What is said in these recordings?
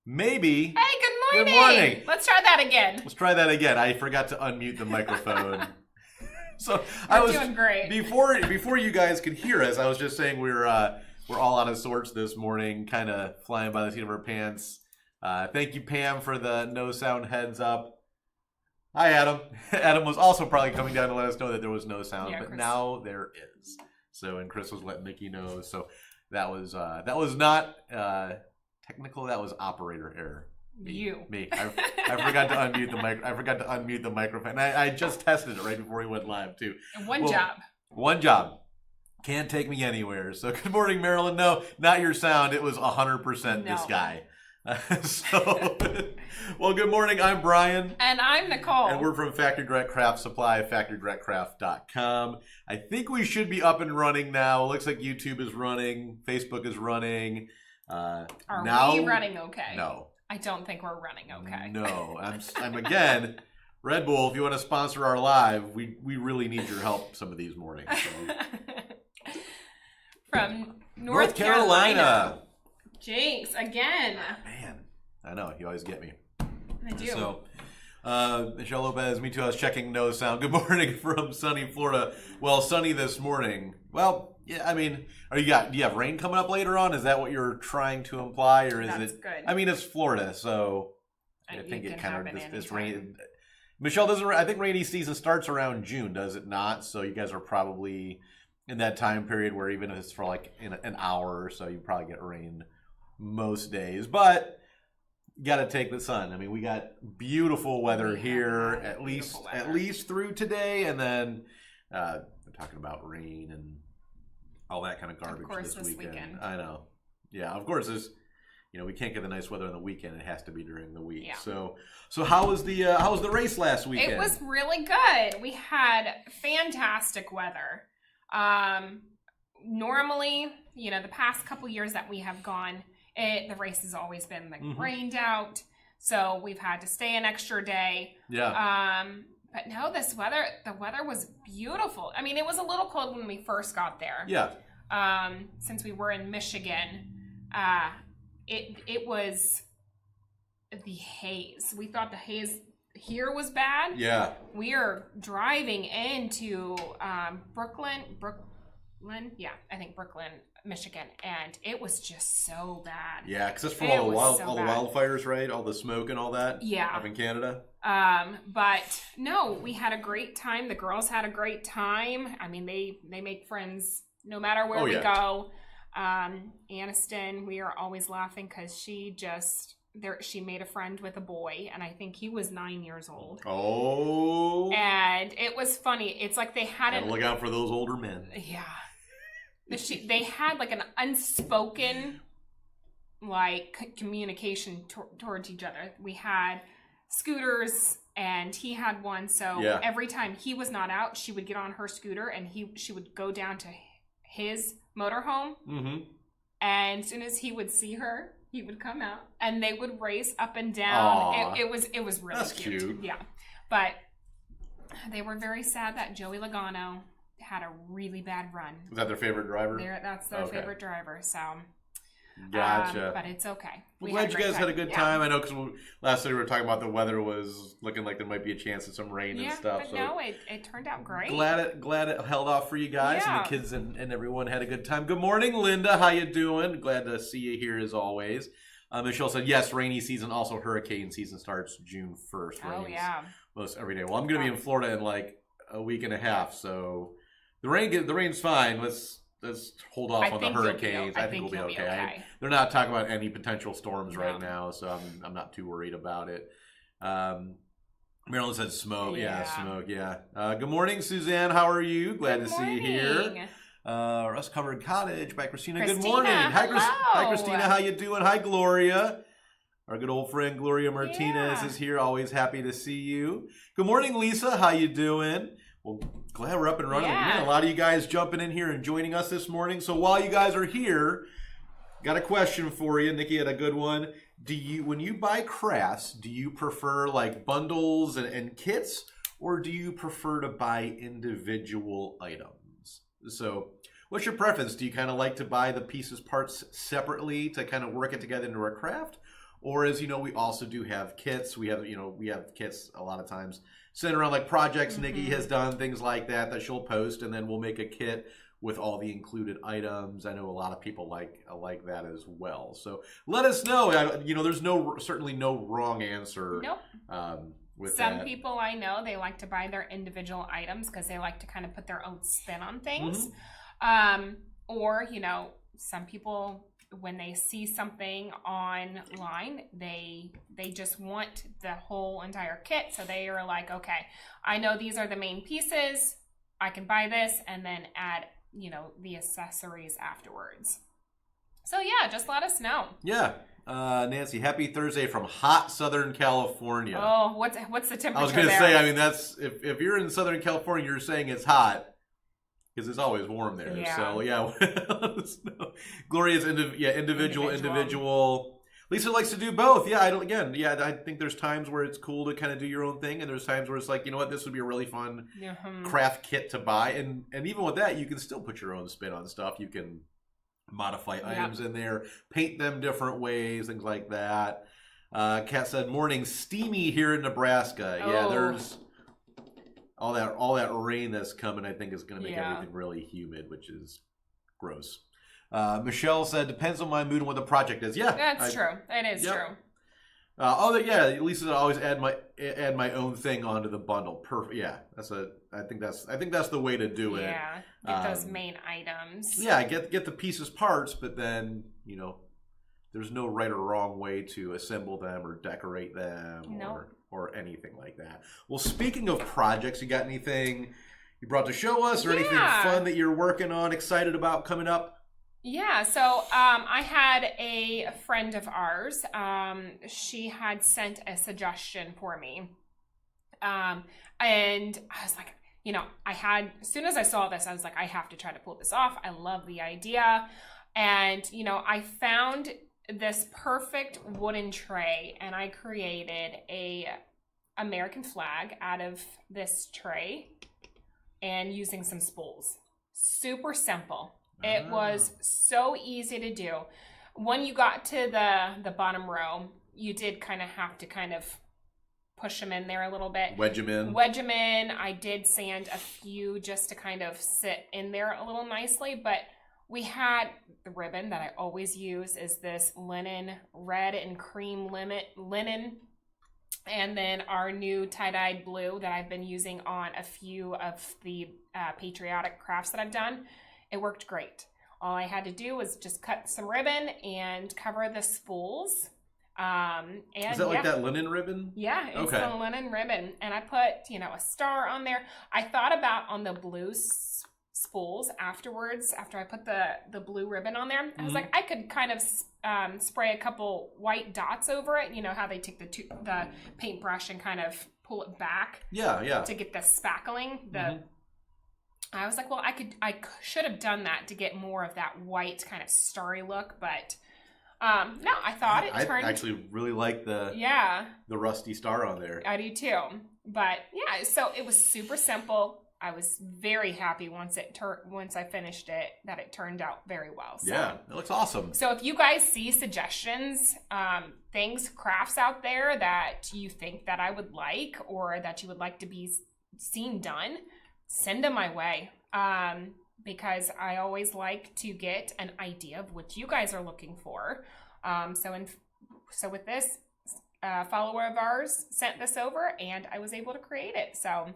maybe. Hey, good morning. Good morning. Let's try that again. Let's try that again. I forgot to unmute the microphone. So You're doing great. Before you guys could hear us, I was just saying we're all out of sorts this morning, kind of flying by the seat of our pants. Thank you, Pam, for the no sound heads up. Hi, Adam. Adam was also probably coming down to let us know that there was no sound, but Chris. now there is. So, and Chris was letting Nikki know. So that was not technical. That was operator error. Me. I forgot to unmute the mic. I forgot to unmute the microphone. I just tested it right before we went live too. One job. Can't take me anywhere. So good morning, Marilyn. No, not your sound. It was 100% this guy. Well, good morning. I'm Brian. And I'm Nichole. And we're from Factory Direct Craft Supply, factorydirectcraft.com. I think we should be up and running now. It looks like YouTube is running. Facebook is running. Are we running okay? No. I don't think we're running okay. No. I'm again, Red Bull, if you want to sponsor our live, we really need your help some of these mornings. So. From North Carolina. Jinx, again. Man, I know. You always get me. I do. So, Michelle Lopez, me too. I was checking no sound. Good morning from sunny Florida. Well, sunny this morning. Well, yeah, I mean, do you have rain coming up later on? Is that what you're trying to imply? Or is That's it? Good. I mean, it's Florida, so I think it kind of this rain. Michelle, I think rainy season starts around June, does it not? So you guys are probably in that time period where even if it's for like an hour or so, you probably get rain most days. But you got to take the sun. I mean, we got beautiful weather here, at least through today, and then we're talking about rain and all that kind of garbage this weekend. I know. Yeah, of course, we can't get the nice weather on the weekend. It has to be during the week. Yeah. So how was the race last weekend? It was really good. We had fantastic weather. Normally, the past couple years that we have gone, the race has always been rained out, so we've had to stay an extra day. Yeah. But no, the weather was beautiful. I mean, it was a little cold when we first got there. Yeah. Since we were in Michigan, it was the haze. We thought the haze here was bad. Yeah. We are driving into Brooklyn. Yeah, I think Brooklyn, Michigan, and it was just so bad. Yeah, because that's from all the wildfires, right? All the smoke and all that. Yeah. Up in Canada. But no, we had a great time. The girls had a great time. I mean, they make friends no matter where we go. Aniston, we are always laughing because she made a friend with a boy, and I think he was 9 years old. Oh. And it was funny. It's like they had look out for those older men. Yeah. They had like an unspoken communication towards each other. We had scooters and he had one, so every time he was not out, she would get on her scooter and she would go down to his motorhome. Mm-hmm. And as soon as he would see her, he would come out and they would race up and down. It was really That's cute. Yeah. But they were very sad that Joey Logano had a really bad run. Was that their favorite driver? That's their favorite driver, so. Gotcha. But it's okay. I'm glad you guys had a good time. I know because last night we were talking about the weather was looking like there might be a chance of some rain and stuff. But no, it turned out great. Glad it held off for you guys and the kids and everyone had a good time. Good morning, Linda. How you doing? Glad to see you here as always. Michelle said, yes, rainy season, also hurricane season starts June 1st. Oh, yeah. Most every day. Well, I'm going to be in Florida in like a week and a half, so the rain's fine. Let's hold off on the hurricanes. I think we'll be okay. They're not talking about any potential storms right now, so I'm not too worried about it. Marilyn said smoke. Yeah, smoke. Yeah. Good morning, Suzanne. How are you? Glad to see you here. Rust Covered Cottage by Christina. Good morning. Hi, Christina. How you doing? Hi, Gloria. Our good old friend Gloria Martinez is here. Always happy to see you. Good morning, Lisa. How you doing? Well, glad we're up and running again. A lot of you guys jumping in here and joining us this morning. So while you guys are here, got a question for you. Nikki had a good one. When you buy crafts, do you prefer like bundles and kits, or do you prefer to buy individual items? So what's your preference? Do you kind of like to buy the parts separately to kind of work it together into a craft? Or as we also do have kits. We have kits a lot of times sitting around like projects. Nikki has done things like that she'll post, and then we'll make a kit with all the included items. I know a lot of people like that as well. So let us know. There's certainly no wrong answer. Nope. With some people I know, they like to buy their individual items because they like to kind of put their own spin on things. Or some people, when they see something online, they just want the whole entire kit. So they are like, okay, I know these are the main pieces. I can buy this and then add, the accessories afterwards. So yeah, just let us know. Yeah. Nancy, happy Thursday from hot Southern California. Oh, what's the temperature? I was going to say, that's if you're in Southern California, you're saying it's hot. Because it's always warm there. Yeah. So, yeah. Gloria's individual. Lisa likes to do both. Yeah, I think there's times where it's cool to kind of do your own thing. And there's times where it's like, this would be a really fun craft kit to buy. And even with that, you can still put your own spin on stuff. You can modify items in there, paint them different ways, things like that. Kat said, morning, steamy here in Nebraska. Oh. Yeah, there's... All that rain that's coming, I think, is going to make everything really humid, which is gross. Michelle said, depends on my mood and what the project is. Yeah, that's true. It is true. Lisa always add my own thing onto the bundle. Perfect. Yeah, I think that's the way to do it. Yeah, get those main items. Yeah, get the pieces parts, but then there's no right or wrong way to assemble them or decorate them or anything like that. Well, speaking of projects, you got anything you brought to show us or anything fun that you're working on, excited about coming up? Yeah, so I had a friend of ours. She had sent a suggestion for me. And I was like, as soon as I saw this, I was like, I have to try to pull this off. I love the idea. And, I found this perfect wooden tray, and I created a American flag out of this tray and using some spools. Super simple. It was so easy to do. When you got to the bottom row, you did kind of have to push them in there a little bit. Wedge them in. I did sand a few just to kind of sit in there a little nicely, but we had the ribbon that I always use is this linen, red and cream linen. And then our new tie-dyed blue that I've been using on a few of the patriotic crafts that I've done. It worked great. All I had to do was just cut some ribbon and cover the spools. And is that like that linen ribbon? Yeah, it's the linen ribbon. And I put, a star on there. I thought about on the blue spools afterwards, after I put the blue ribbon on there. I was like, I could kind of spray a couple white dots over it. How they take the paintbrush and kind of pull it back. Yeah. To get the spackling. I was like, well, I should have done that to get more of that white kind of starry look, but no, I thought it turned. I actually really like the rusty star on there. I do too, but yeah, so it was super simple. I was very happy once I finished it that it turned out very well. So, yeah, it looks awesome. So if you guys see suggestions, crafts out there that you think that I would like or that you would like to be seen done, send them my way. Because I always like to get an idea of what you guys are looking for. So with this, follower of ours sent this over and I was able to create it. So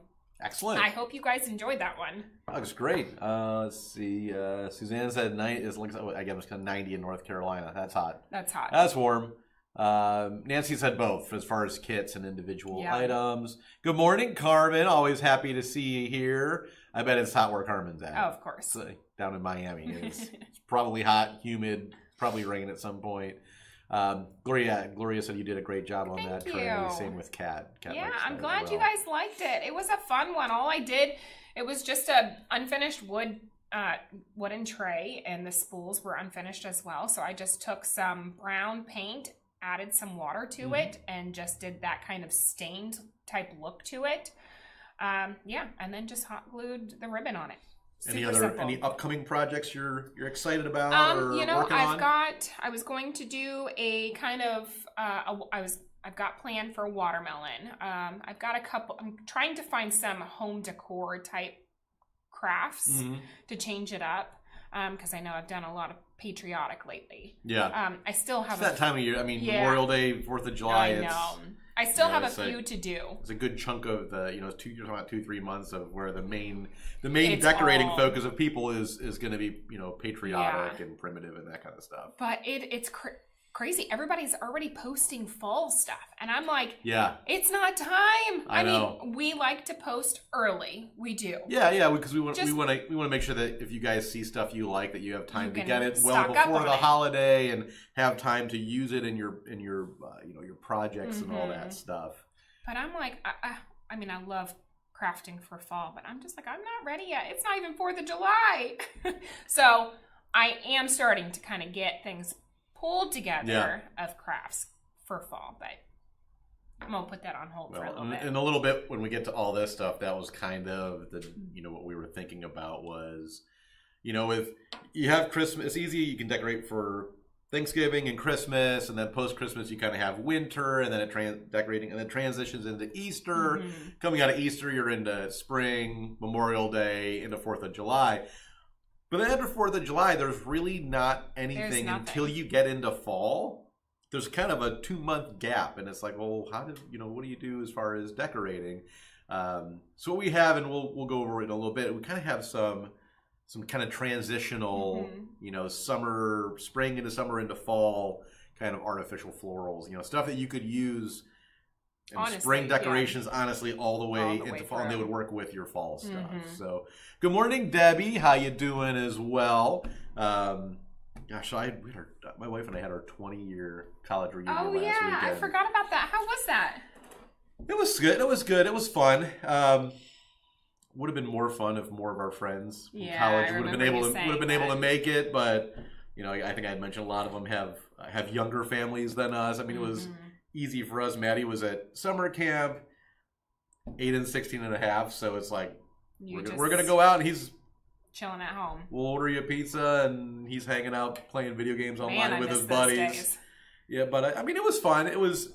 excellent. I hope you guys enjoyed that one. That was great. Let's see. Suzanne said I guess it's 90 in North Carolina. That's hot. That's warm. Nancy said both as far as kits and individual items. Good morning, Carmen. Always happy to see you here. I bet it's hot where Carmen's at. Oh, of course. Down in Miami. It's probably hot, humid, probably rain at some point. Gloria said you did a great job on that tray. Same with Kat. Yeah, I'm glad you guys liked it. It was a fun one. All I did, it was just a unfinished wooden tray, and the spools were unfinished as well. So I just took some brown paint, added some water to it, and just did that kind of stained type look to it. And then just hot glued the ribbon on it. Any upcoming projects you're excited about or working on? I was going to do a kind of I've got planned for a watermelon. I've got a couple. I'm trying to find some home decor type crafts to change it up because I know I've done a lot of patriotic lately. Yeah. I still have that time of year. I mean, Memorial Day, 4th of July. I know. I still have a few to do. It's a good chunk of the, you're talking about 2-3 months of where the main decorating focus of people is going to be, patriotic and primitive and that kind of stuff. But it's crazy. Everybody's already posting fall stuff. And I'm like, it's not time. I mean, we like to post early. We do. Yeah, because we want to make sure that if you guys see stuff you like, that you have time to get it well before the holiday and have time to use it in your your projects and all that stuff. But I'm like, I mean, I love crafting for fall, but I'm just like, I'm not ready yet. It's not even 4th of July. So I am starting to kind of get things pulled together of crafts for fall, but I'm gonna put that on hold for a little bit. In a little bit, when we get to all this stuff, that was kind of the what we were thinking about was, if you have Christmas, it's easy. You can decorate for Thanksgiving and Christmas, and then post Christmas you kind of have winter, and then decorating, and then transitions into Easter. Coming out of Easter, you're into spring, Memorial Day, into 4th of July. But then after 4th of July, there's really not anything until you get into fall. There's kind of a 2-month gap, and it's like, well, what do you do as far as decorating? So what we have, and we'll go over it in a little bit. We kind of have some kind of transitional, spring into summer into fall, kind of artificial florals, stuff that you could use. And spring decorations, honestly, all the way into fall, and they would work with your fall stuff. So, good morning, Debbie. How you doing as well? Gosh, my wife and I had our 20-year college reunion last weekend. I forgot about that. How was that? It was good. It was fun. Would have been more fun if more of our friends from college would have been able to make it. But I think I had mentioned a lot of them have younger families than us. I mean, it was easy for us. Maddie was at summer camp, 8 and 16 and a half. So it's like, we're going to go out, and he's chilling at home. We'll order you a pizza, and he's hanging out playing video games online with his buddies. Yeah, but I mean, it was fun. It was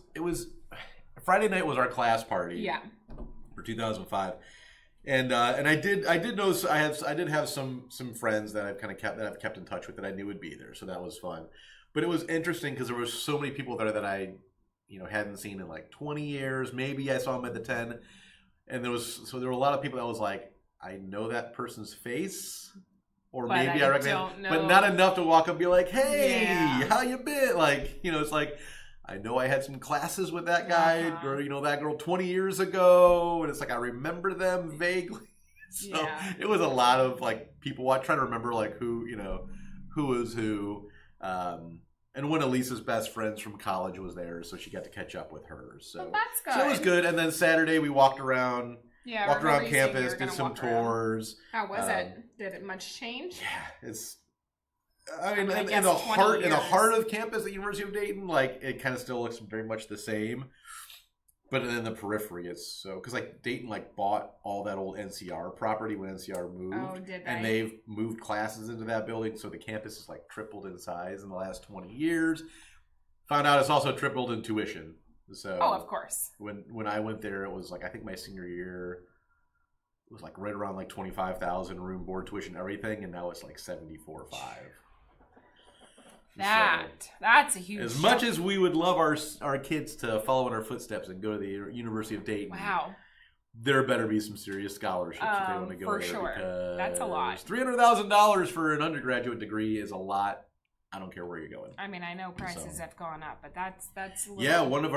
Friday night was our class party. For 2005. And I did notice I did have some friends that I've kept in touch with that I knew would be there. So that was fun. But it was interesting because there were so many people there that I hadn't seen in like 20 years. Maybe I saw them at the 10. And there were a lot of people that was like, I know that person's face, or but maybe I recognize, but not enough to walk up and be like, hey, how you been? Like, it's like, I know I had some classes with that guy or, that girl 20 years ago. And it's like, I remember them vaguely. So it was a lot of like people trying to remember like who was who. And one of Lisa's best friends from college was there, so she got to catch up with her. So that's good. So it was good. And then Saturday we walked around campus, did some tours. How was it? Did it much change? Yeah, it's. I mean, in the heart of campus at University of Dayton, like it kind of still looks very much the same. But in the periphery, it's so because like Dayton bought all that old NCR property when NCR moved. Oh, did they? And they've moved classes into that building, so the campus is like tripled in size in the last 20 years. Found out it's also tripled in tuition. So of course. When I went there, it was like I think my senior year it was like right around like $25,000 room, board, tuition, everything, and now it's like $74,500. That's a huge as much as we would love our kids to follow in our footsteps and go to the University of Dayton. Wow. There better be some serious scholarships if they want to go for there. Sure. Because that's a lot. $300,000 for an undergraduate degree is a lot. I don't care where you're going. I mean, I know prices have gone up, but that's a little... Yeah, one of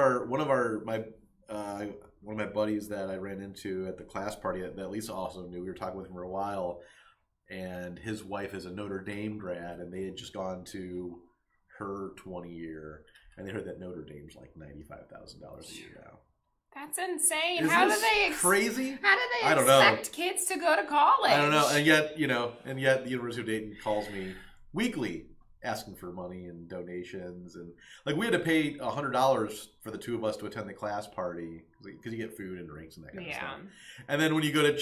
my buddies that I ran into at the class party that Lisa also knew. We were talking with him for a while, and his wife is a Notre Dame grad, and they had just gone to her 20-year, and they heard that Notre Dame's like $95,000 a year now. That's insane. Isn't how do they crazy? How do they expect kids to go to college? I don't know. And yet the University of Dayton calls me weekly asking for money and donations, and like we had to pay $100 for the two of us to attend the class party because you get food and drinks and that kind of stuff. And then when you go to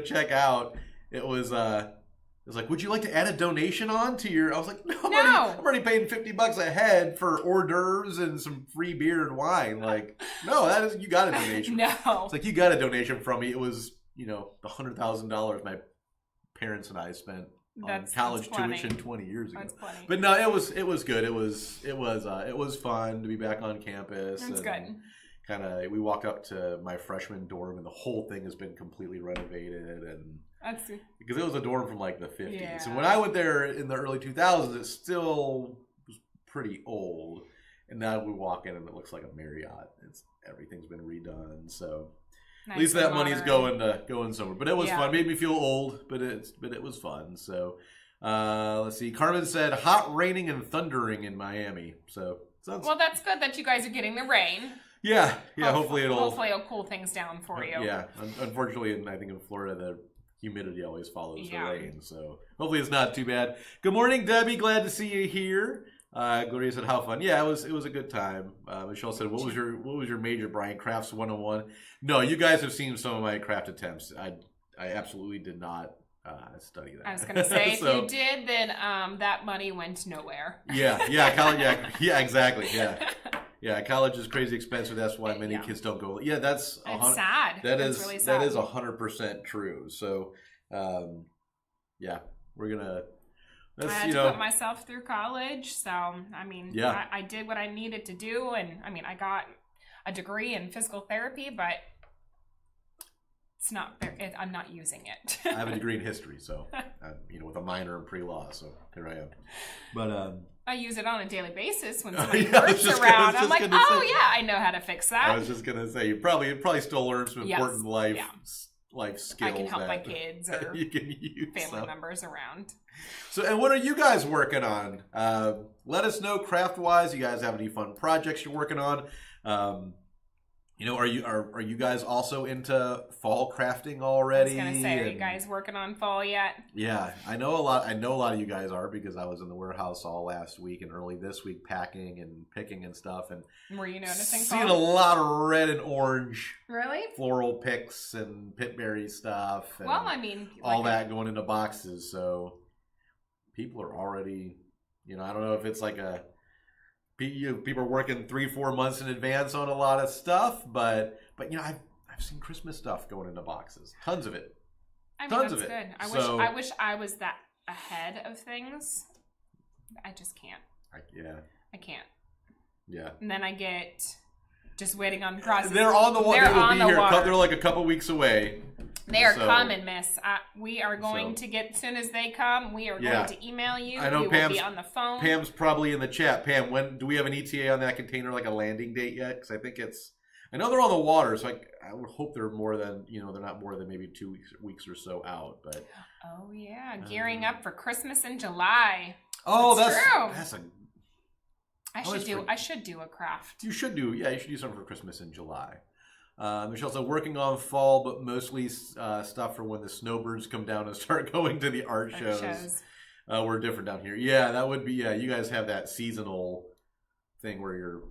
check out, it was like, would you like to add a donation on to your? I was like, no, I'm already paying $50 a head for hors d'oeuvres and some free beer and wine. Like, no, you got a donation. No, it's like you got a donation from me. It was the $100,000 my parents and I spent on college tuition 20 years ago. That's plenty. But no, it was good. It was fun to be back on campus. That's good. We walked up to my freshman dorm, and the whole thing has been completely renovated, and because it was a dorm from like the 50s. Yeah. And when I went there in the early 2000s, it still was pretty old. And now we walk in and it looks like a Marriott. Everything's been redone, so nice. At least that money's going somewhere. But it was fun. It made me feel old, but it was fun. So let's see. Carmen said hot, raining, and thundering in Miami. So well, that's good that you guys are getting the rain. Yeah. Hopefully it'll cool things down for you. Yeah. Unfortunately, I think in Florida the humidity always follows the rain, so hopefully it's not too bad. Good morning, Debbie. Glad to see you here. Gloria said, "How fun!" Yeah, it was a good time. Michelle said, "What was your major, Brian? Crafts 101?" No, you guys have seen some of my craft attempts. I absolutely did not study that. I was going to say, so, if you did, then that money went nowhere. Yeah, exactly. Yeah, college is crazy expensive. That's why many kids don't go. Yeah, it's sad. That's really sad. That is 100% true. So, we're gonna. I had to put myself through college, so I mean, I did what I needed to do, and I mean, I got a degree in physical therapy, but it's not. I'm not using it. I have a degree in history, so with a minor in pre-law, so here I am. But I use it on a daily basis when somebody works around. I'm like, I know how to fix that. I was just gonna say you probably still learn some important life skills. I can help my kids or you can use family members around. So, and what are you guys working on? Let us know craft-wise. You guys have any fun projects you're working on? Are you guys also into fall crafting already? I was gonna say, are you guys working on fall yet? Yeah, I know a lot of you guys are, because I was in the warehouse all last week and early this week packing and picking and stuff. And were you noticing seeing a lot of red and orange, really floral picks and pitberry stuff? And well, I mean, all that going into boxes. So people are already, I don't know if it's like people are working 3-4 months in advance on a lot of stuff, but I've seen Christmas stuff going into boxes, tons of it. I mean, that's good. I wish I was that ahead of things. I just can't. I can't. Yeah. And then I get just waiting on the process. They're on the water. They're like a couple weeks away. They are coming, miss. We are going to get, as soon as they come, we are going to email you. I know we will be on the phone. Pam's probably in the chat. Pam, when do we have an ETA on that container, like a landing date yet? Because I know they're on the water, so I would hope they're more than, they're not more than maybe 2 weeks or so out. But oh yeah, gearing up for Christmas in July. Oh, that's true. I should do a craft. You should do something for Christmas in July. Michelle said, working on fall, but mostly stuff for when the snowbirds come down and start going to the art shows. We're different down here. Yeah, that would be, you guys have that seasonal thing where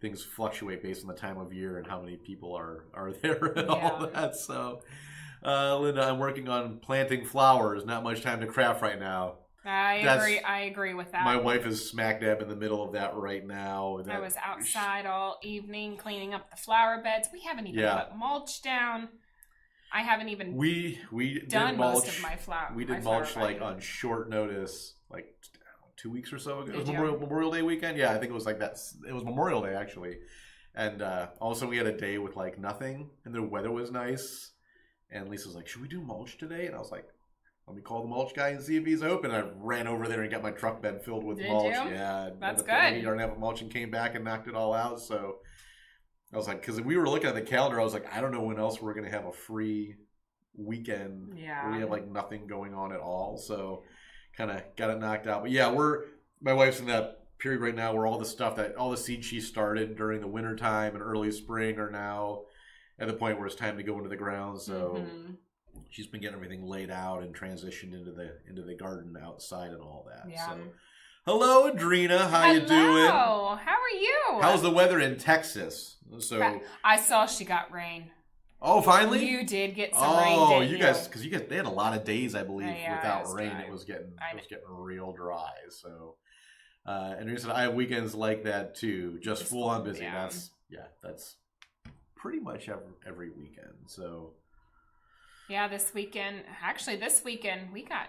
things fluctuate based on the time of year and how many people are there and all that. So, Linda, I'm working on planting flowers. Not much time to craft right now. I agree with that. My wife is smack dab in the middle of that right now. I was outside all evening cleaning up the flower beds. We haven't even put mulch down. I haven't even we done did mulch, most of my flower. We did mulch on short notice, 2 weeks or so ago. It was Memorial Day weekend. Yeah, I think it was like that. It was Memorial Day actually, and also we had a day with nothing, and the weather was nice. And Lisa was like, "Should we do mulch today?" And I was like, let me call the mulch guy and see if he's open. I ran over there and got my truck bed filled with mulch. You? Yeah, that's good. You don't have mulch and came back and knocked it all out. So I was like, because we were looking at the calendar, I was like, I don't know when else we're going to have a free weekend where we have nothing going on at all. So kind of got it knocked out. But yeah, my wife's in that period right now where all the seeds she started during the winter time and early spring are now at the point where it's time to go into the ground. So. Mm-hmm. She's been getting everything laid out and transitioned into the garden outside and all that. Yeah. So, hello, Adrena. How you doing? Hello. How are you? How's the weather in Texas? So I saw she got rain. Oh, finally? You did get some rain, didn't you? Oh, you guys, because they had a lot of days, I believe, without rain. Dry. It was getting real dry. So, and I have weekends like that too, just full on busy. Yeah. That's pretty much every weekend. So, yeah, this weekend we got,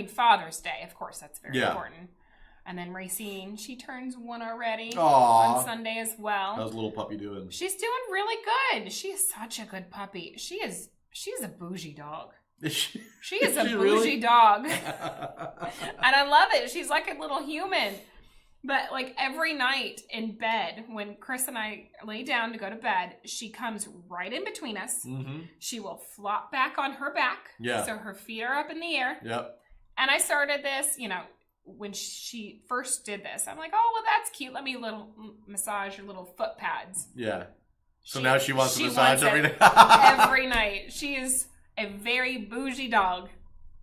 Father's Day, of course, that's very important. And then Racine, she turns 1 already on Sunday as well. How's the little puppy doing? She's doing really good. She is such a good puppy. She's a bougie dog. She is a bougie dog. And I love it. She's like a little human. But like every night in bed, when Chris and I lay down to go to bed, she comes right in between us. Mm-hmm. She will flop back on her back. Yeah. So her feet are up in the air. Yep. And I started this, when she first did this, I'm like, oh, well, that's cute. Let me massage your little foot pads. Yeah. So now she wants to massage every night. Every night. She is a very bougie dog,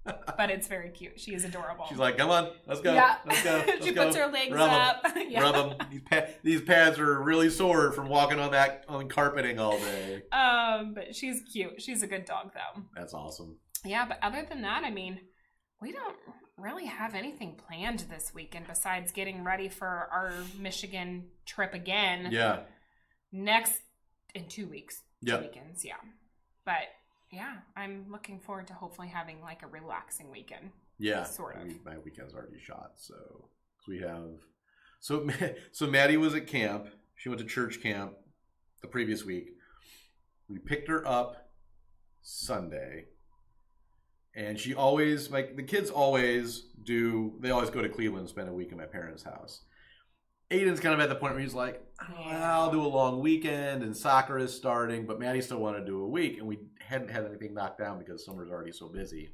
but it's very cute. She is adorable. She's like, come on, let's go. Yeah. Let's go. She puts her legs up. Rub them. These pads are really sore from walking on carpeting all day. But she's cute. She's a good dog, though. That's awesome. Yeah, but other than that, we don't really have anything planned this weekend besides getting ready for our Michigan trip again. Yeah. In 2 weeks. Yeah. 2 weekends, yeah. But yeah, I'm looking forward to hopefully having like a relaxing weekend. Yeah. Sort of. My weekend's already shot, so we have. So Maddie was at camp. She went to church camp the previous week. We picked her up Sunday. And she always, the kids always go to Cleveland and spend a week at my parents' house. Aiden's kind of at the point where he's like, I'll do a long weekend and soccer is starting, but Maddie still wanted to do a week. And we hadn't had anything knocked down because summer's already so busy.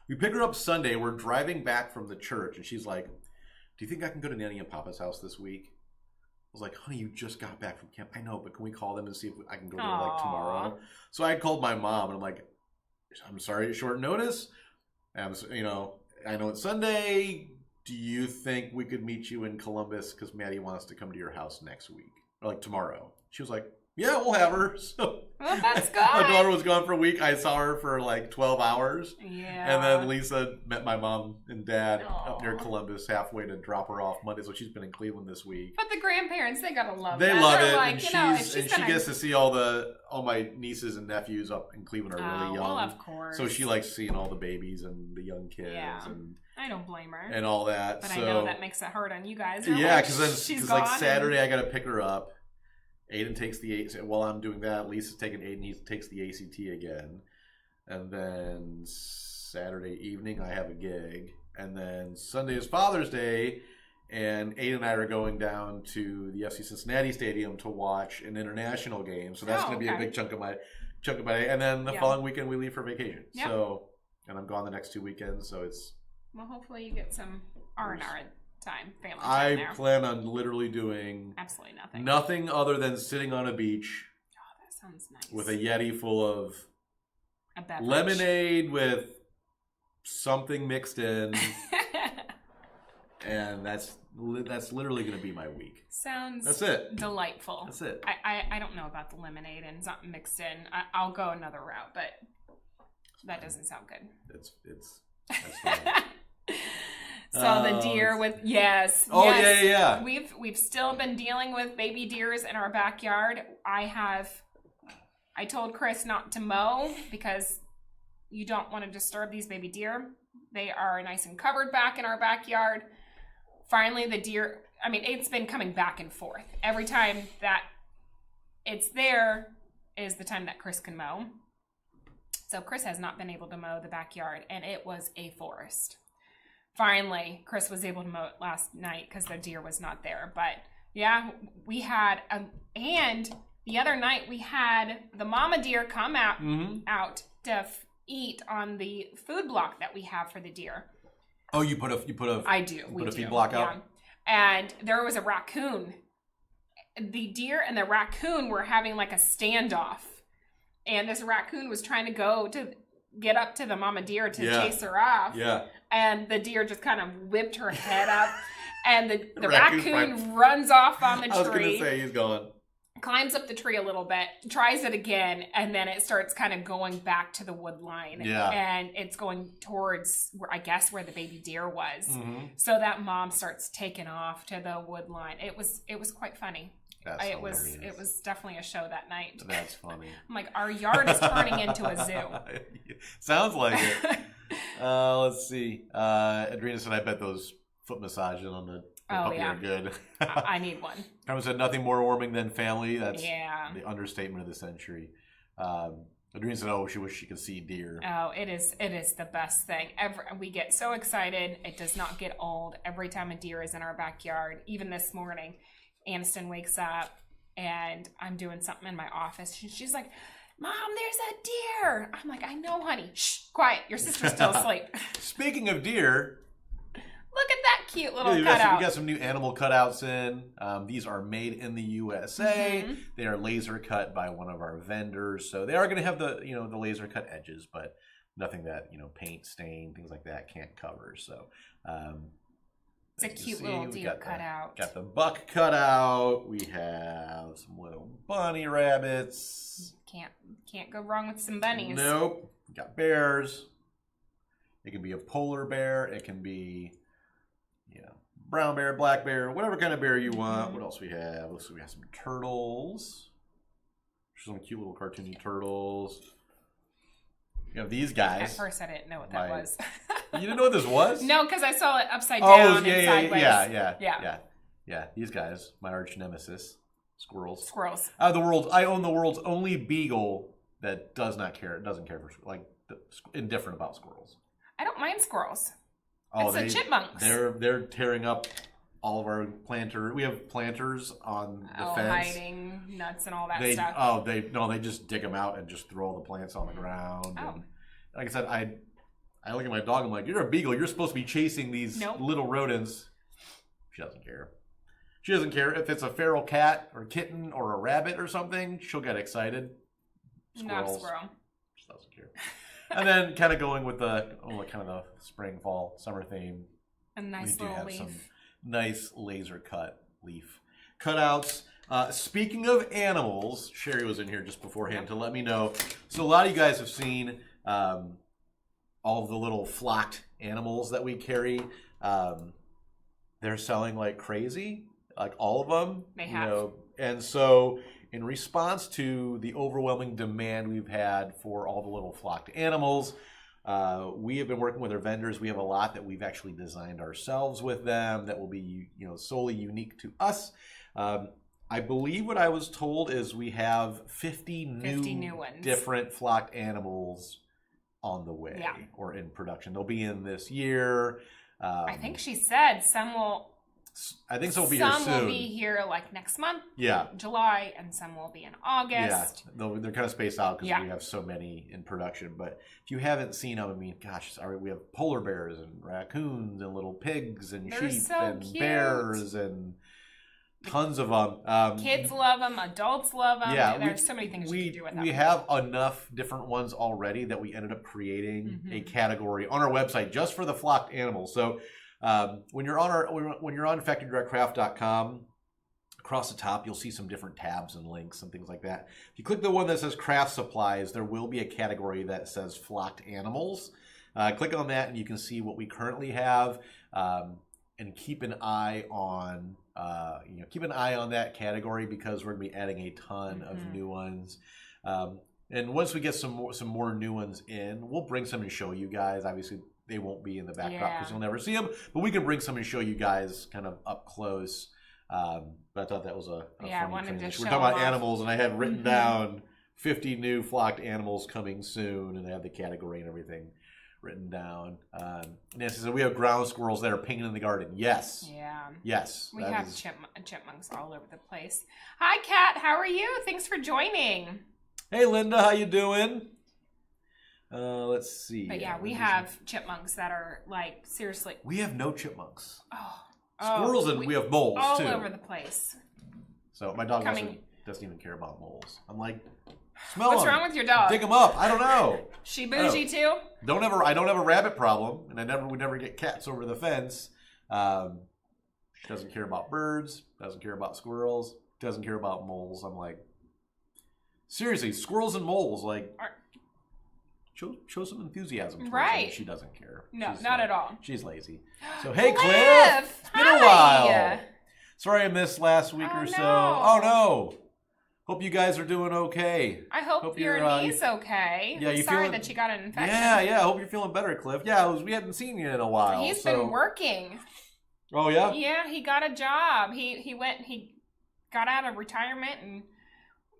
We pick her up Sunday. We're driving back from the church and she's like, do you think I can go to Nanny and Papa's house this week? I was like, honey, you just got back from camp. I know, but can we call them and see if I can go there tomorrow? So I called my mom and I'm like, I'm sorry at short notice. I know it's Sunday. Do you think we could meet you in Columbus? Because Maddie wants to come to your house next week, or tomorrow. She was like, yeah, we'll have her. So well, that's good. My daughter was gone for a week. I saw her for 12 hours. Yeah. And then Lisa met my mom and dad up near Columbus halfway to drop her off Monday. So she's been in Cleveland this week. But the grandparents, they gotta love They that. love They're it. like, and she gets to see all my nieces and nephews up in Cleveland are really young. Well, of course. So she likes seeing all the babies and the young kids. Yeah. And I don't blame her. And all that. But I know that makes it hard on you guys. Yeah, because Saturday I got to pick her up. Aiden takes while I'm doing that, Lisa's taking Aiden, he takes the ACT again. And then Saturday evening I have a gig. And then Sunday is Father's Day. And Aiden and I are going down to the FC Cincinnati Stadium to watch an international game. So that's going to be a big chunk of my day. And then the following weekend we leave for vacation. Yeah. So, and I'm gone the next 2 weekends. So it's... Well, hopefully you get some R&R time, family time there. I plan on literally doing absolutely nothing. Nothing other than sitting on a beach. Oh, that sounds nice. With a Yeti full of lemonade with something mixed in. And that's literally going to be my week. That's it. Delightful. That's it. I don't know about the lemonade and something mixed in. I'll go another route, but that doesn't sound good. That's fine. So the deer yes. Yeah. We've still been dealing with baby deers in our backyard. I told Chris not to mow because you don't want to disturb these baby deer. They are nice and covered back in our backyard. Finally, the deer, it's been coming back and forth. Every time that it's there is the time that Chris can mow. So Chris has not been able to mow the backyard, and it was a forest. Finally, Chris was able to mow it last night because the deer was not there. But yeah, we had, and the other night we had the mama deer come out to eat on the food block that we have for the deer. Oh, you put a I do. Put a feed block out? Yeah. And there was a raccoon. The deer and the raccoon were having like a standoff. And this raccoon was trying to get up to the mama deer to chase her off. Yeah. And the deer just kind of whipped her head up. And the raccoon runs off on the tree. I was going to say he's gone. climbs up the tree a little bit, tries it again, and then it starts kind of going back to the wood line. Yeah. And it's going towards, I guess, where the baby deer was. Mm-hmm. So that mom starts taking off to the wood line. It was quite funny. It was definitely a show that night. That's funny. I'm like, our yard is turning into a zoo. Sounds like it. Let's see. Adrena said, I bet those foot massages on the puppy are good. I need one. Carmen said, nothing more warming than family. That's the understatement of the century. Adrena said, oh, she wished she could see deer. Oh, it is the best thing. We get so excited. It does not get old. Every time a deer is in our backyard, even this morning, Aniston wakes up and I'm doing something in my office. She's like, Mom, there's a deer. I'm like, I know, honey. Shh, quiet. Your sister's still asleep. Speaking of deer, look at that cute little cutout. We got some new animal cutouts in. These are made in the USA. Mm-hmm. They are laser cut by one of our vendors. So they are going to have the laser cut edges, but nothing that, paint, stain, things like that can't cover. So it's a cute little deer cutout. Got the buck cutout. We have some little bunny rabbits. Can't go wrong with some bunnies. Nope. We got bears. It can be a polar bear. It can be brown bear, black bear, whatever kind of bear you want. Mm-hmm. What else we have? Let's see, we have some turtles. Some cute little cartoony turtles. You have these guys. At first, I didn't know what that was. You didn't know what this was? No, because I saw it upside down and sideways. Yeah. These guys, my arch nemesis, squirrels. I own the world's only beagle that doesn't care for indifferent about squirrels. I don't mind squirrels. Oh, it's the chipmunks. They're tearing up all of our planters. We have planters on the fence. Hiding nuts and all that stuff. Oh, they just dig them out and just throw all the plants on the ground. Oh. And like I said, I look at my dog. I'm like, you're a beagle. You're supposed to be chasing these little rodents. She doesn't care. She doesn't care if it's a feral cat or kitten or a rabbit or something. She'll get excited. Not a squirrel. She doesn't care. And then kind of going with the spring, fall, summer theme. A nice little leaf. Some nice laser cut leaf cutouts. Speaking of animals, Sherry was in here just beforehand to let me know. So a lot of you guys have seen all of the little flocked animals that we carry. They're selling like crazy, like all of them. They have. And so in response to the overwhelming demand we've had for all the little flocked animals, we have been working with our vendors. We have a lot that we've actually designed ourselves with them that will be, solely unique to us. I believe what I was told is we have 50 new ones. Different flocked animals on the way or in production. They'll be in this year. I think she said some will. I think some will be here soon. Some will be here like next month, July, and some will be in August. Yeah, they're kind of spaced out because we have so many in production. But if you haven't seen them, we have polar bears and raccoons and little pigs and sheep and bears and tons of them. Kids love them, adults love them. Yeah, there's so many things you can do with them. We have enough different ones already that we ended up creating a category on our website just for the flocked animals. So when you're on factorydirectcraft.com, across the top you'll see some different tabs and links and things like that. If you click the one that says craft supplies, there will be a category that says flocked animals. Click on that and you can see what we currently have, and keep an eye on that category because we're going to be adding a ton of new ones. And once we get some more new ones in, we'll bring some and show you guys. Obviously, they won't be in the backdrop because you'll never see them, but we can bring some and show you guys kind of up close. But I thought that was a funny transition. We're talking about animals, and I had written down 50 new flocked animals coming soon, and I have the category and everything written down. Nancy said, we have ground squirrels that are pinging in the garden. Yes. Yeah. Yes. We have chipmunks all over the place. Hi, Kat. How are you? Thanks for joining. Hey, Linda. How you doing? Let's see. But yeah, we have chipmunks that are like, seriously. We have no chipmunks. Oh. Squirrels, and we have moles all too. All over the place. So my dog doesn't even care about moles. I'm like, smell them. What's wrong with your dog? Dig them up. I don't know. She bougie too? I don't have a rabbit problem, and we never get cats over the fence. She doesn't care about birds. Doesn't care about squirrels. doesn't care about moles. I'm like, seriously, squirrels and moles, like, show some enthusiasm towards right. them. She doesn't care. No, not at all. She's lazy. So, hey, Cliff! It's been a while. Sorry I missed last week or so. Oh, no. Hope you guys are doing okay. I hope your knee's okay. Yeah, I'm sorry that you got an infection. Yeah. I hope you're feeling better, Cliff. Yeah, we hadn't seen you in a while. He's been working. Oh, yeah? Yeah, he got a job. He got out of retirement and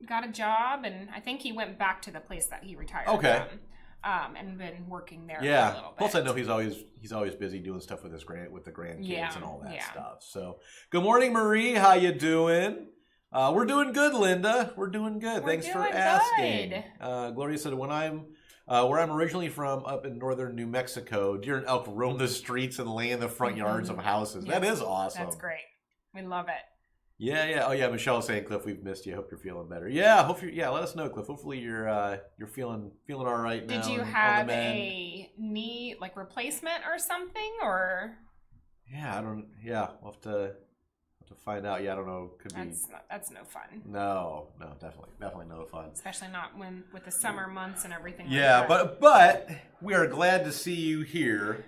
got a job, and I think he went back to the place that he retired from. And been working there for a little bit. Plus, I know he's always busy doing stuff with the grandkids and all that stuff. So, good morning, Marie. How you doing? We're doing good, Linda. We're doing good. Thanks for asking. Gloria said, where I'm originally from, up in northern New Mexico, deer and elk roam the streets and lay in the front yards of houses. That is awesome. That's great. We love it. Yeah. Oh, yeah. Michelle's saying, Cliff, we've missed you. Hope you're feeling better. Yeah. Let us know, Cliff. Hopefully you're feeling all right now. Did you have a knee replacement or something, or? Yeah, we'll have to find out. Yeah, I don't know. That's no fun. No, definitely no fun. Especially not with the summer months and everything. Yeah, but we are glad to see you here.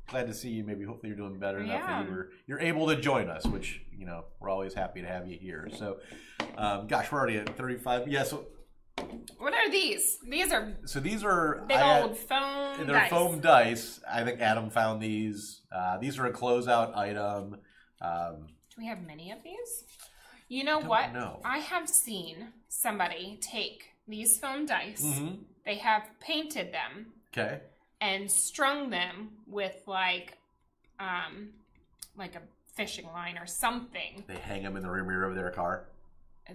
Glad to see you. Maybe hopefully you're doing better enough that you're able to join us, which we're always happy to have you here. So, gosh, we're already at 35. Yeah. So, what are these? These are big old foam dice. They're foam dice. I think Adam found these. These are a closeout item. Do we have many of these? You know what? No. I have seen somebody take these foam dice. Mm-hmm. They have painted them. Okay. And strung them with like a fishing line or something. They hang them in the rear mirror of their car.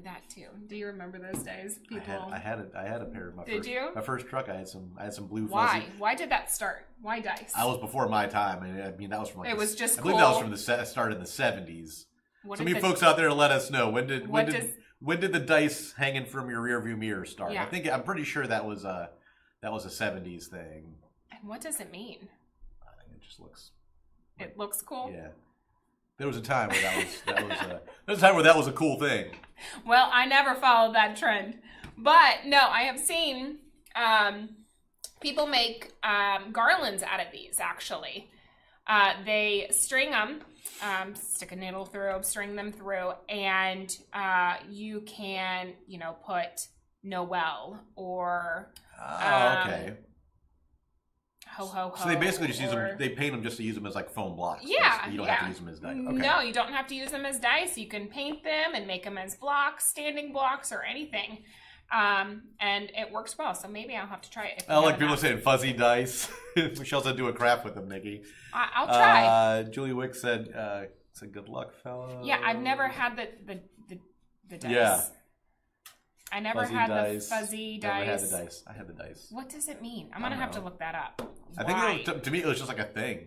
That too. Do you remember those days? I had a pair of my first truck. I had some blue fuzzy. Why? Why did that start? Why dice? I was before my time. I mean that was from it was just I cool. believe that was from the start in the 70s. Some of you folks out there, let us know when did the dice hanging from your rearview mirror start? Yeah. I'm pretty sure that was a 70s thing. And what does it mean? I think it just looks. It looks cool. Yeah. There was a time where that was a cool thing. Well, I never followed that trend, but no, I have seen people make garlands out of these. Actually, they string them, stick a needle through, string them through, and you can, put Noel or okay. Ho, ho, ho. So they basically just use them. They paint them just to use them as like foam blocks. Yeah, you don't have to use them as dice. Okay. No, you don't have to use them as dice. You can paint them and make them as blocks, standing blocks, or anything. And it works well. So maybe I'll have to try it. Like people are saying fuzzy dice. Michelle said do a craft with them, Nikki. I'll try. Julie Wick said good luck, fella. Yeah, I've never had the dice. Yeah. I never had the fuzzy dice. Never had the dice. I had the dice. What does it mean? I'm going to have to look that up. I think to me it was just like a thing.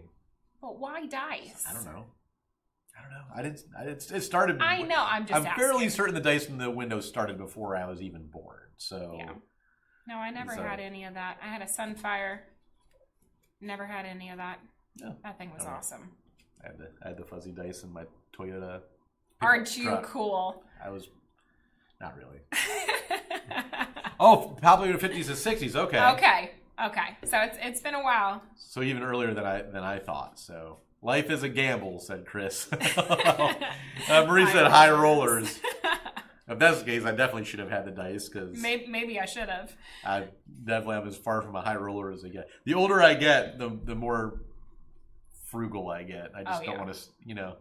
But why dice? I don't know. It started. I know. I'm asking. Fairly certain the dice in the window started before I was even born. So. Yeah. No, I never had any of that. I had a Sunfire. Never had any of that. No. That thing was awesome. I had the fuzzy dice in my Toyota. Aren't you truck. Cool? I was. Not really. Oh, probably in the 50s and 60s. Okay. So it's been a while. So even earlier than I thought. So life is a gamble, said Chris. Marie said high rollers. If that's the case, I definitely should have had the dice because maybe I should have. I definitely am as far from a high roller as I get. The older I get, the more frugal I get. I just don't want to,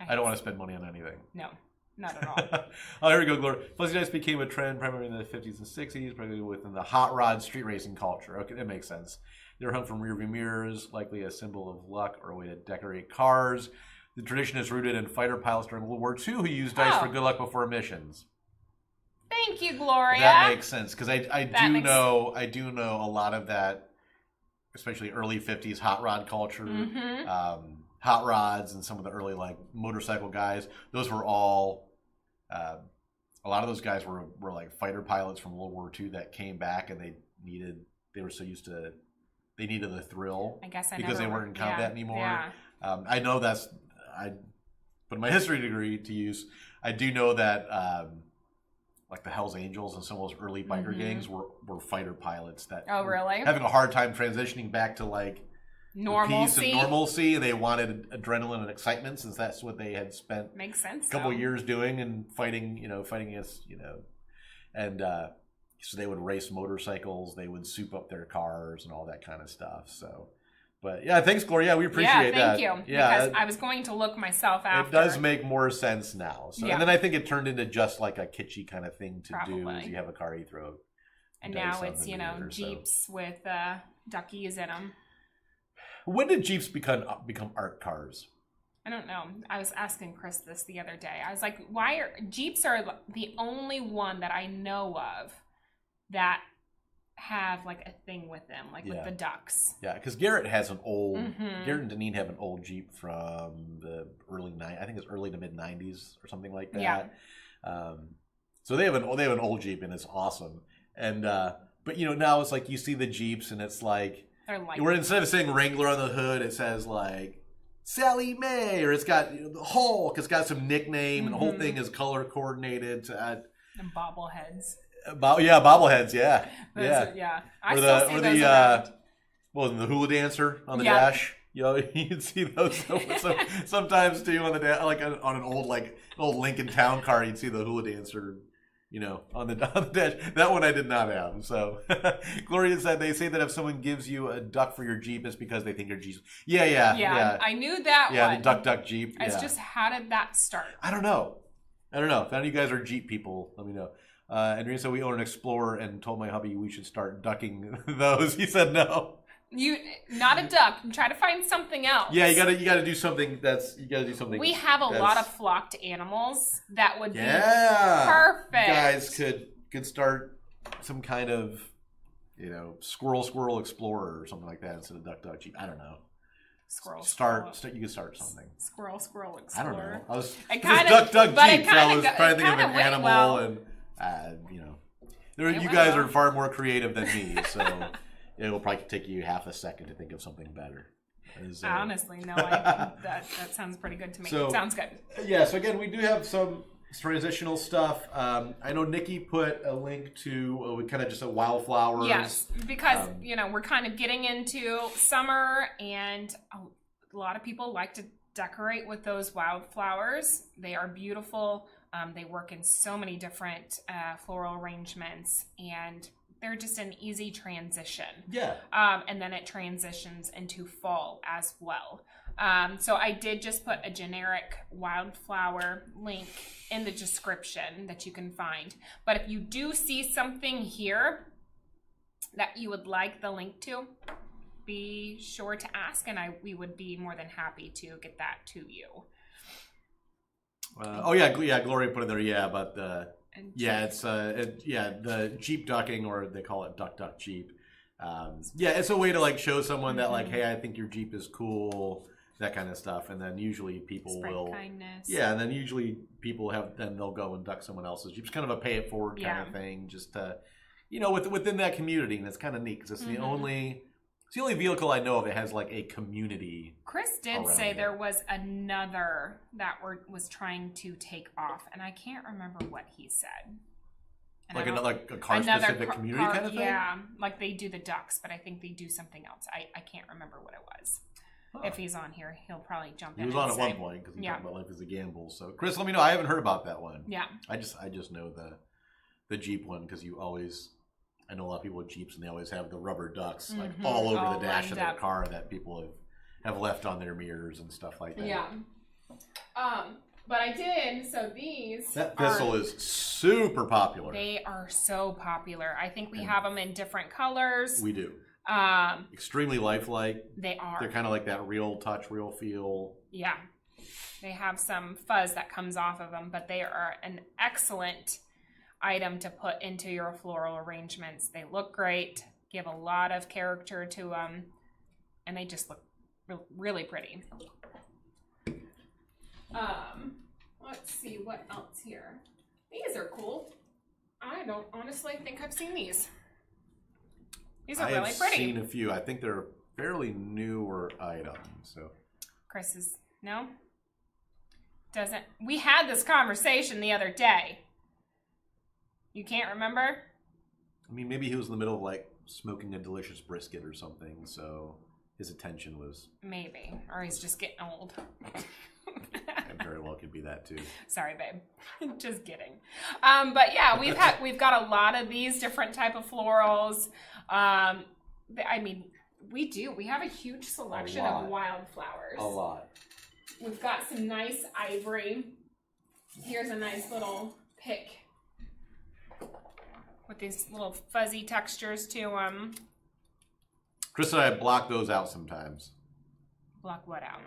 I don't want to spend money on anything. No. Not at all. Oh, here we go, Gloria. Fuzzy dice became a trend primarily in the 50s and 60s, primarily within the hot rod street racing culture. Okay, that makes sense. They were hung from rearview mirrors, likely a symbol of luck or a way to decorate cars. The tradition is rooted in fighter pilots during World War II who used dice for good luck before missions. Thank you, Gloria. That makes sense because I do know a lot of that, especially early 50s hot rod culture. Mm-hmm. Hot rods and some of the early like motorcycle guys. Those were all. A lot of those guys were like fighter pilots from World War II that came back and they were so used to they needed the thrill. I guess because they weren't in combat anymore. Yeah. I know put my history degree to use, I do know that like the Hells Angels and some of those early biker gangs were fighter pilots that were having a hard time transitioning back to like peace and normalcy, and they wanted adrenaline and excitement since that's what they had spent a couple of years doing and fighting against, and so they would race motorcycles, they would soup up their cars and all that kind of stuff. So, but yeah, thanks, Gloria. Yeah, we appreciate that. Yeah, thank you. Yeah, because I was going to look myself after. It does make more sense now. So, and then I think it turned into just like a kitschy kind of thing to do. Is you have a car you throw. And now it's Jeeps with duckies in them. When did Jeeps become art cars? I don't know. I was asking Chris this the other day. I was like, why are Jeeps are the only one that I know of that have like a thing with them, like with the ducks. Yeah, because Garrett has an old Garrett and Deneen have an old Jeep from the early early to mid 90s or something like that. Yeah. So they have an old Jeep and it's awesome. And but now it's like you see the Jeeps and it's like where instead of saying Wrangler on the hood, it says like Sally Mae, or it's got the Hulk. It's got some nickname, and the whole thing is color coordinated to add. And bobbleheads. Bobbleheads. Yeah. I still see those around. The hula dancer on the dash. You can see those sometimes too on the like on an old Lincoln Town car. You'd see the hula dancer. On the dash. That one I did not have. So, Gloria said they say that if someone gives you a duck for your Jeep, it's because they think your Jeep. Yeah. I knew that one. Yeah, the duck Jeep. It's just, how did that start? I don't know. If any of you guys are Jeep people, let me know. And so we own an Explorer and told my hubby we should start ducking those. He said no. You not a duck. Try to find something else. Yeah, you gotta do something We have a lot of flocked animals that would be perfect. You guys could start some kind of squirrel explorer or something like that instead of duck Jeep. I don't know. Squirrel. You could start something. Squirrel explorer. I don't know. I was duck Jeep. I was trying to think of an animal, and you guys are far more creative than me, so. It will probably take you half a second to think of something better. Honestly, no, that sounds pretty good to me. Sounds good. Yeah, so again, we do have some transitional stuff. I know Nikki put a link to kind of just a wildflowers. Yes, because, we're kind of getting into summer, and a lot of people like to decorate with those wildflowers. They are beautiful. They work in so many different floral arrangements, and they're just an easy transition. Yeah. And then it transitions into fall as well. So I did just put a generic wildflower link in the description that you can find. But if you do see something here that you would like the link to, be sure to ask, and we would be more than happy to get that to you. Gloria put it there. Yeah, but it's the Jeep ducking, or they call it duck Jeep. It's a way to like show someone that like, hey, I think your Jeep is cool, that kind of stuff. And then usually people will kindness. Yeah, and then usually people they'll go and duck someone else's Jeep. It's kind of a pay it forward kind of thing, just to within that community, and it's kind of neat because it's the only vehicle I know of that has like a community. Chris did say there was another that was trying to take off, and I can't remember what he said. And like a car-specific community kind of thing? Yeah, like they do the ducks, but I think they do something else. I can't remember what it was. Huh. If he's on here, he'll probably jump in. He was on at one point because he talked about life as a gamble. So, Chris, let me know. I haven't heard about that one. Yeah. I just know the Jeep one because I know a lot of people with Jeeps, and they always have the rubber ducks like all over the dash of their car that people have left on their mirrors and stuff like that. Yeah. But I did, so that thistle is super popular. They are so popular. I think we have them in different colors. We do. Extremely lifelike. They are. They're kind of like that real touch, real feel. Yeah. They have some fuzz that comes off of them, but they are an excellent item to put into your floral arrangements. They look great, give a lot of character to them, and they just look really pretty. Let's see what else here. These are cool. I don't honestly think I've seen these. These are really pretty. I've seen a few. I think they're fairly newer items. So Chris is no. doesn't... We had this conversation the other day. You can't remember? I mean, maybe he was in the middle of, like, smoking a delicious brisket or something, so his attention was... Maybe. Or he's just getting old. It very well could be that, too. Sorry, babe. Just kidding. But yeah, we've got a lot of these different type of florals. I mean, we have a huge selection of wildflowers. A lot. We've got some nice ivory. Here's a nice little pick with these little fuzzy textures to them. Chris and I block those out sometimes. Block what out?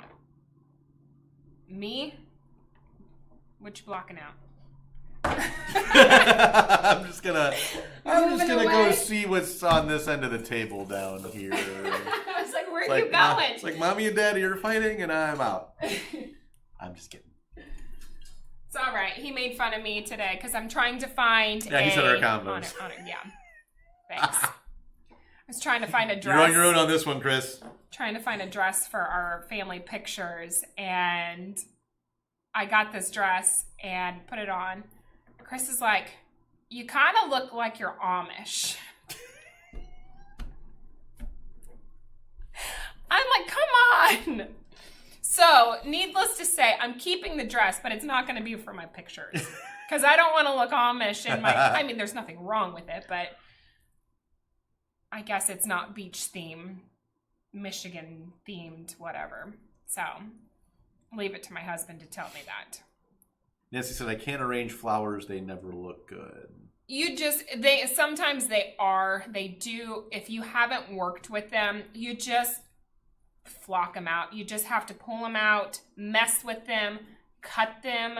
Me? What you blocking out? I'm just gonna go see what's on this end of the table down here. I was like, where are you going? It's like mommy and daddy are fighting and I'm out. I'm just kidding. It's all right. He made fun of me today because I'm trying to find he said our combos. Yeah. Thanks. I was trying to find a dress. You're on your own on this one, Chris. Trying to find a dress for our family pictures, and I got this dress and put it on. Chris is like, you kind of look like you're Amish. I'm like, come on. So, needless to say, I'm keeping the dress, but it's not going to be for my pictures. Because I don't want to look Amish in my... I mean, there's nothing wrong with it, but I guess it's not beach theme, Michigan themed, whatever. So, leave it to my husband to tell me that. Nancy said, I can't arrange flowers. They never look good. Sometimes they do. If you haven't worked with them, you just flock them out. You just have to pull them out, mess with them, cut them.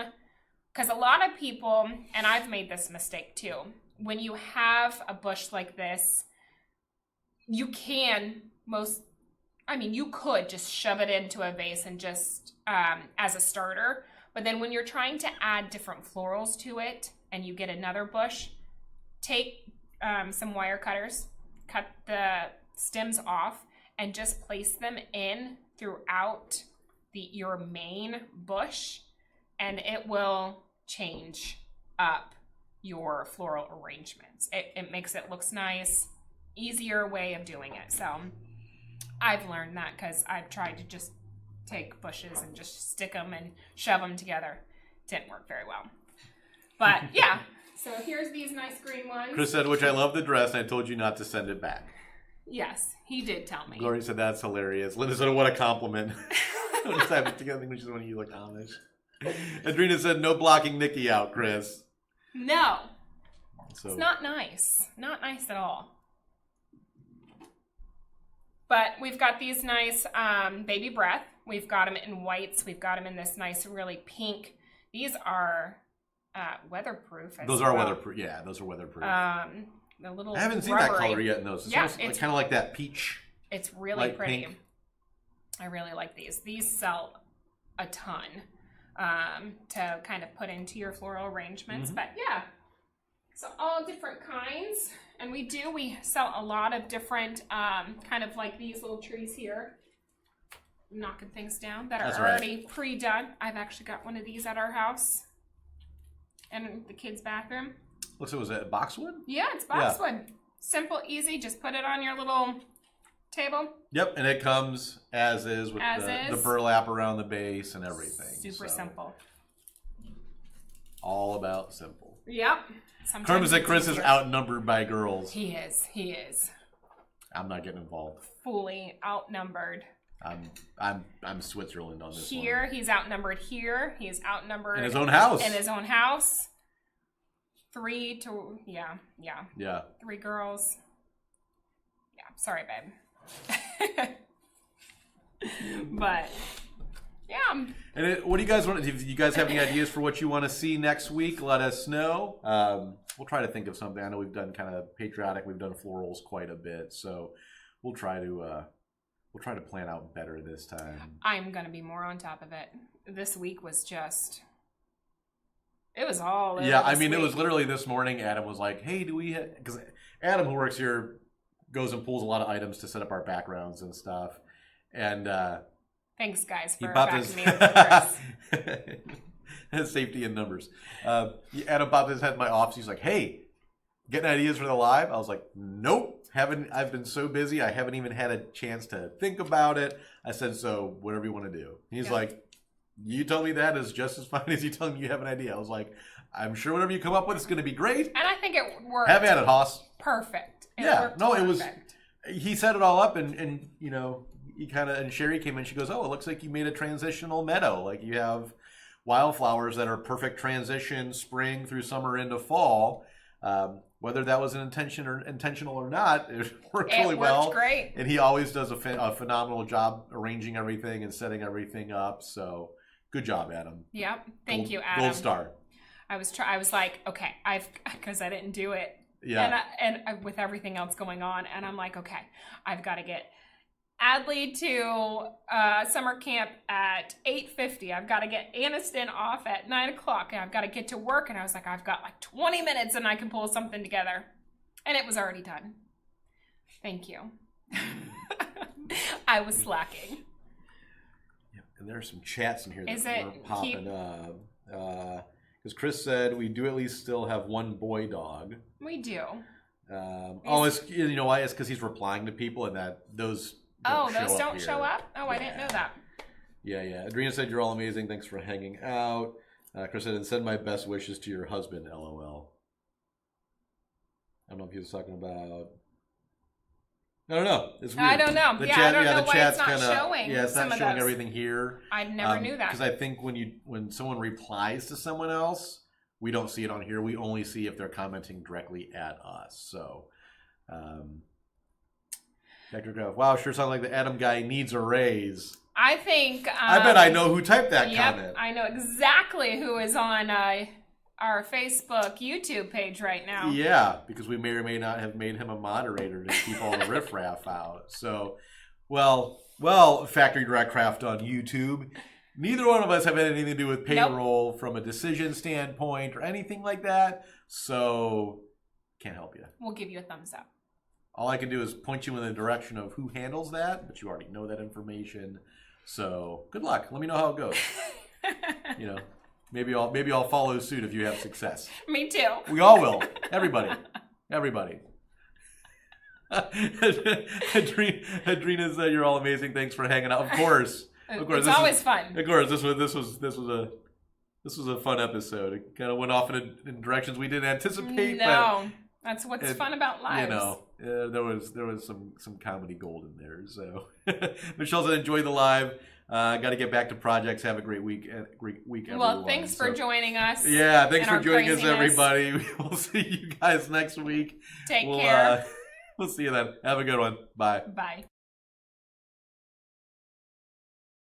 Because a lot of people, and I've made this mistake too, when you have a bush like this, you could just shove it into a vase and just as a starter. But then when you're trying to add different florals to it and you get another bush, take some wire cutters, cut the stems off, and just place them in throughout your main bush, and it will change up your floral arrangements. It makes it look nice, easier way of doing it. So I've learned that because I've tried to just take bushes and just stick them and shove them together. Didn't work very well. But yeah, so here's these nice green ones. Chris said, which I love the dress, and I told you not to send it back. Yes, he did tell me. Gloria said, that's hilarious. Linda said, what a compliment. Just have it together when she's when you look Amish. Adrena said, no blocking Nikki out, Chris. No. So. It's not nice. Not nice at all. But we've got these nice baby breath. We've got them in whites. We've got them in this nice, really pink. These are weatherproof. Those are weatherproof. Yeah, those are weatherproof. The little I haven't seen that color yet in those. It's kind of like that peach. It's really pretty. Pink. I really like these. These sell a ton to kind of put into your floral arrangements. Mm-hmm. But yeah, so all different kinds. And we sell a lot of different kind of like these little trees here. Knocking things down that are already pre-done. I've actually got one of these at our house. And in the kids' bathroom. Looks like, was it boxwood? Yeah, it's boxwood. Yeah. Simple, easy. Just put it on your little table. Yep, and it comes as is with the burlap around the base and everything. Super simple. All about simple. Yep. Carmen said Chris is outnumbered by girls. He is. I'm not getting involved. Fully outnumbered. I'm Switzerland on this here, one. He's outnumbered here. He's outnumbered in his own house. In his own house. 3 to 3 girls. Yeah, sorry, babe. But yeah. And what do you guys want? If you guys have any ideas for what you want to see next week, let us know. We'll try to think of something. I know we've done kind of patriotic. We've done florals quite a bit, so we'll try to plan out better this time. I'm gonna be more on top of it. This week was just. It was all. Yeah, I mean, it was literally this morning. Adam was like, "Hey, do we?" Because Adam, who works here, goes and pulls a lot of items to set up our backgrounds and stuff. And thanks, guys, for backing me up with Chris. Safety in numbers. Adam popped his head in my office. He's like, hey, getting ideas for the live? I was like, nope. I've been so busy. I haven't even had a chance to think about it. I said, so whatever you want to do. He's like, you tell me that is just as fine as you telling me you have an idea. I was like, I'm sure whatever you come up with is going to be great. And I think it worked. Have at it, Haas. Perfect. It was. He set it all up, and he kind of, and Sherry came in. She goes, oh, it looks like you made a transitional meadow. Like you have wildflowers that are perfect transition, spring through summer into fall. Whether that was intentional or not, it worked really well. It worked great. And he always does a phenomenal job arranging everything and setting everything up. So good job, Adam. Yep. Thank you, Adam. Gold star. I was like, okay, because I didn't do it. Yeah. And with everything else going on, and I'm like, okay, I've got to get Adley to summer camp at 8:50. I've got to get Aniston off at 9 o'clock, and I've got to get to work. And I was like, I've got like 20 minutes, and I can pull something together. And it was already done. Thank you. I was slacking. Yeah, and there are some chats in here that are popping up. Because Chris said we do at least still have one boy dog. We do. It's you know why? It's because he's replying to people, and that those. Those don't show up? Oh, yeah. I didn't know that. Yeah. Adrena said you're all amazing. Thanks for hanging out. Chris said, and send my best wishes to your husband, LOL. I don't know if he was talking about. I don't know. It's weird. I don't know. I don't know why it's not showing. Yeah, it's not showing everything here. I never knew that. Because I think when someone replies to someone else, we don't see it on here. We only see if they're commenting directly at us. So, Dr. Grove, wow, sure sounds like the Adam guy needs a raise. I think. I bet I know who typed that comment. I know exactly who is on our Facebook, YouTube page right now. Yeah, because we may or may not have made him a moderator to keep all the riffraff out. So, well, Factory Direct Craft on YouTube. Neither one of us have anything to do with payroll from a decision standpoint or anything like that. So, can't help you. We'll give you a thumbs up. All I can do is point you in the direction of who handles that, but you already know that information. So, good luck. Let me know how it goes. Maybe I'll follow suit if you have success. Me too. We all will. Everybody. Adrena said you're all amazing. Thanks for hanging out. Of course. It's always fun. Of course, this was a fun episode. It kind of went off in directions we didn't anticipate. No, that's what's fun about lives. There was some comedy gold in there. So Michelle said enjoy the live. Got to get back to projects. Have a great week. Everyone. Well, thanks for joining us. Yeah, thanks for joining us, everybody. We'll see you guys next week. Take care. We'll see you then. Have a good one. Bye. Bye.